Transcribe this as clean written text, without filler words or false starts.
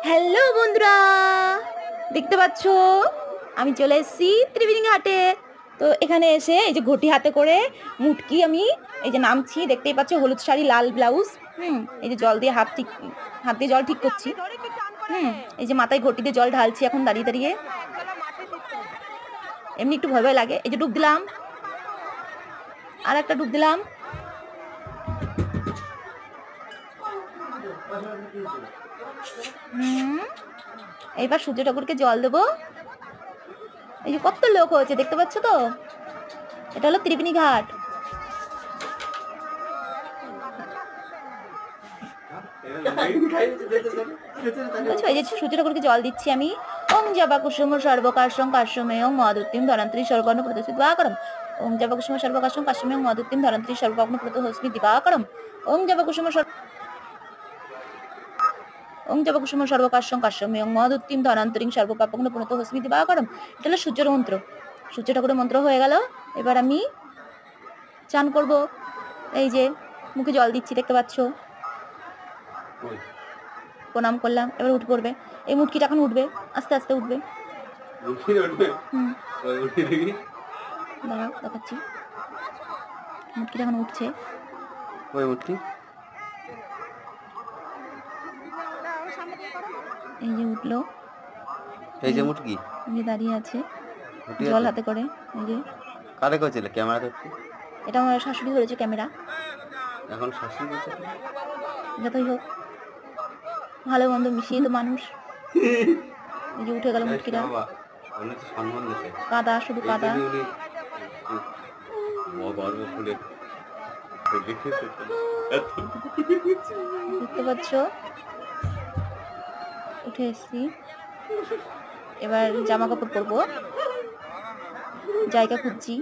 Hello বন্ধুরা, দেখতে পাচ্ছ আমি চলে এসেছি ত্রিবেণী ঘাটে। তো এখানে এসে এই যে ঘটি হাতে করে মুটকি আমি এই যে নামছি, দেখতেই পাচ্ছ, হলুদ শাড়ি লাল ব্লাউজ। এই যে জল দিয়ে হাত দিয়ে জল ঠিক করছি। এই যে মাথায় ঘটি দিয়ে জল ঢালছি এখন দাঁড়িয়ে দাঁড়িয়ে। এমনি একটু ভয় ভয় লাগে। এই যে ডুব দিলাম, আর একটা ডুব দিলাম। এইবার সূর্য ঠাকুরকে জল দেবো। এই যে কত লোক হয়েছে দেখতে পাচ্ছ তো, এটা হলো ত্রিবেণী ঘাট। এই যে সূর্য ঠাকুরকে জল দিচ্ছি আমি। ওং জবা কুসুম সর্বকাশং কাশ্যমেয়ং মদুত্তিম ধরান্ত্রী সর্বর্ণ প্রদোষি দিবাকরম। ওং জবা কুসুম সর্বকাশং কাশ্যমেয়ং মদুত্তিম ধরান্ত্রী সর্বর্ণ প্রদোষমি দিবাকরম। ওং জবা কুসুম ওং জবা কুসুম সর্বকাশং কাশ্যমেয়ং মদুত্তিম ধরান্তরিং সর্বপাপগ্ন পুনতো হস্মি দিবাকরম। এটা হলো সূর্যের মন্ত্র। সূর্য ঠাকুরের মন্ত্র হয়ে গেল। এবার আমি চান করব। এই যে মুখে জল দিচ্ছি দেখতে পাচ্ছ। প্রণাম করলাম, এবার উঠে পড়বে। এই মুটকিটা এখন উঠবে, আস্তে আস্তে উঠবে। দাঁড়াও দেখাচ্ছি, মুটকিটা এখন উঠছে। এই যে উঠলো, এই যে মুটকি এই দাঁড়িয়ে আছে জল হাতে করে। এই যে কারে কইছিলে ক্যামেরা ধরতে? এটা আমার শাশুড়ি ধরেছে ক্যামেরা। এখন শাশুড়ি বলছে যতই হোক ভালো মন্দ মিশিয়ে তো মানুষ। এই যে উঠে গেল মুটকিটা, কাদা, শুধু কাদা। দেখতে পাচ্ছ উঠে এসছি। এবার জামা কাপড় পরবো, জায়গা খুঁজছি।